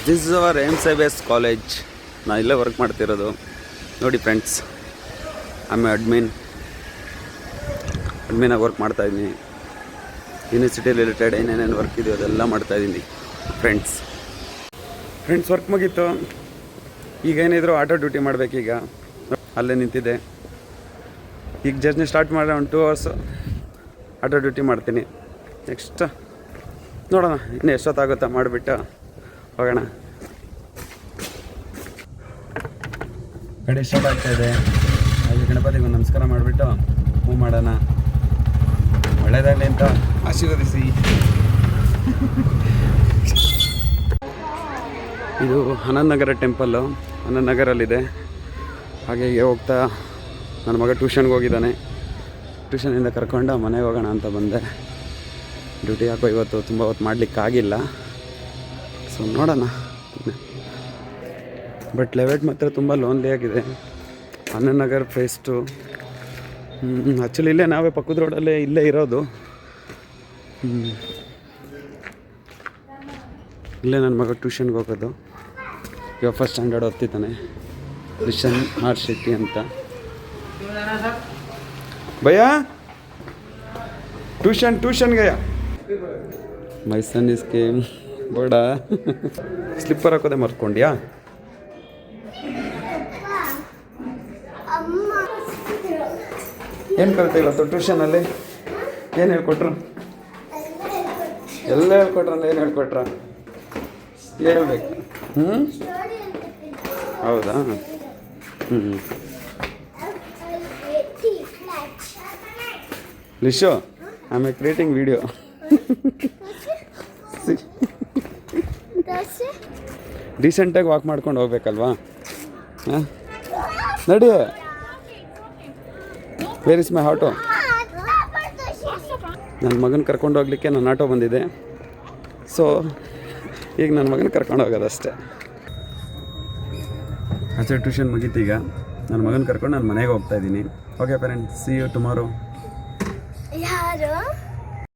This is our MCBS college. ನಾನು ಇಲ್ಲೇ work ಮಾಡ್ತಿರೋದು ನೋಡಿ ಫ್ರೆಂಡ್ಸ್. ಆಮೇಲೆ ಅಡ್ಮಿನಾಗಿ ವರ್ಕ್ ಮಾಡ್ತಾಯಿದ್ದೀನಿ. ಯೂನಿವರ್ಸಿಟಿ ರಿಲೇಟೆಡ್ ಏನೇನೇನು ವರ್ಕ್ ಇದೆಯೋ ಅದೆಲ್ಲ ಮಾಡ್ತಾಯಿದ್ದೀನಿ ಫ್ರೆಂಡ್ಸ್. ವರ್ಕ್ ಮುಗೀತು. ಈಗ ಏನಿದ್ರು ಆಟೋ ಡ್ಯೂಟಿ ಮಾಡಬೇಕೀಗ. ಅಲ್ಲೇ ನಿಂತಿದ್ದೆ. ಈಗ ಜರ್ನಿ ಸ್ಟಾರ್ಟ್ ಮಾಡಿ ಒಂದು 2 ಅವರ್ಸು ಆಟೋ ಡ್ಯೂಟಿ ಮಾಡ್ತೀನಿ. ನೆಕ್ಸ್ಟ್ ನೋಡೋಣ ಇನ್ನು ಎಷ್ಟೊತ್ತಾಗುತ್ತಾ ಮಾಡಿಬಿಟ್ಟು ಹೋಗೋಣ. ಗಾಡಿ ಸ್ಟಾರ್ಟ್ ಆಗ್ತಾಯಿದೆ. ಅಲ್ಲಿ ಗಣಪತಿಗೆ ಒಂದು ನಮಸ್ಕಾರ ಮಾಡಿಬಿಟ್ಟು ಮೂವ್ ಮಾಡೋಣ. ಒಳ್ಳೆಯದಾಗಲಿ ಅಂತ ಆಶೀರ್ವದಿಸಿ. ಇದು ಆನಂದ್ ನಗರ ಟೆಂಪಲ್ಲು. ಆನಂದ್ ನಗರಲ್ಲಿದೆ. ಹಾಗೆ ಹೋಗ್ತಾ ನನ್ನ ಮಗ ಟ್ಯೂಷನ್ಗೆ ಹೋಗಿದ್ದಾನೆ. ಟ್ಯೂಷನಿಂದ ಕರ್ಕೊಂಡು ಮನೆಗೆ ಹೋಗೋಣ ಅಂತ ಬಂದೆ. ಡ್ಯೂಟಿ ಯಾಕೋ ಇವತ್ತು ತುಂಬ ಹೊತ್ತು ಮಾಡಲಿಕ್ಕಾಗಿಲ್ಲ. ಸೊ ನೋಡೋಣ. ಬಟ್ ಲೆವೆಟ್ ಮಾತ್ರ ತುಂಬ ಲೋನ್ಲಿ ಆಗಿದೆ. ಆನಂದ್ ನಗರ್ ಫೇಸ್ 2. ಆ್ಯಕ್ಚುಲಿ ಇಲ್ಲೇ ನಾವೇ ಪಕ್ಕದ ರೋಡಲ್ಲೇ ಇಲ್ಲೇ ಇರೋದು. ಇಲ್ಲೇ ನನ್ನ ಮಗ ಟ್ಯೂಷನ್ಗೆ ಹೋಗೋದು. ಇವಾಗ ಫಸ್ಟ್ ಸ್ಟ್ಯಾಂಡರ್ಡ್ ಓದ್ತಿದ್ದಾನೆ. ರಿಷನ್ ಆರ್ ಶೆಟ್ಟಿ ಅಂತ. ಭಯ್ಯ ಟ್ಯೂಷನ್ ಗಯ ಮೈ ಸನ್ ಇಸ್ ಕೇಮ್ ಬೇಡ. ಸ್ಲಿಪ್ಪರ್ ಹಾಕೋದೆ ಮರ್ತ್ಕೊಂಡ್ಯಾ? ಏನು ಕಲಿತೆ ಇವತ್ತು ಟ್ಯೂಷನಲ್ಲಿ? ಏನು ಹೇಳ್ಕೊಟ್ರು? ಎಲ್ಲ ಹೇಳ್ಕೊಟ್ರಲ್ಲ. ಏನು ಹೇಳ್ಕೊಟ್ರ ಹೇಳ್ಬೇಕು. ಹೌದಾ? ಲಿಶೋ ಐ ಆಮ್ ಕ್ರಿಯೇಟಿಂಗ್ ವಿಡಿಯೋ. ಡೀಸೆಂಟಾಗಿ ವಾಕ್ ಮಾಡ್ಕೊಂಡು ಹೋಗ್ಬೇಕಲ್ವಾ? ಹಾಂ ನಡಿ. Where is my auto? ನನ್ನ ಮಗನ ಕರ್ಕೊಂಡು ಹೋಗ್ಲಿಕ್ಕೆ ನನ್ನ ಆಟೋ ಬಂದಿದೆ. ಸೊ ಈಗ ನನ್ನ ಮಗನ ಕರ್ಕೊಂಡು ಹೋಗೋದಷ್ಟೇ. ಆಚೆ ಟ್ಯೂಷನ್ ಮುಗೀತೀಗ. ನನ್ನ ಮಗನ ಕರ್ಕೊಂಡು ನಾನು ಮನೆಗೆ ಹೋಗ್ತಾಯಿದ್ದೀನಿ. Okay parents, see you tomorrow. ಯಾರು?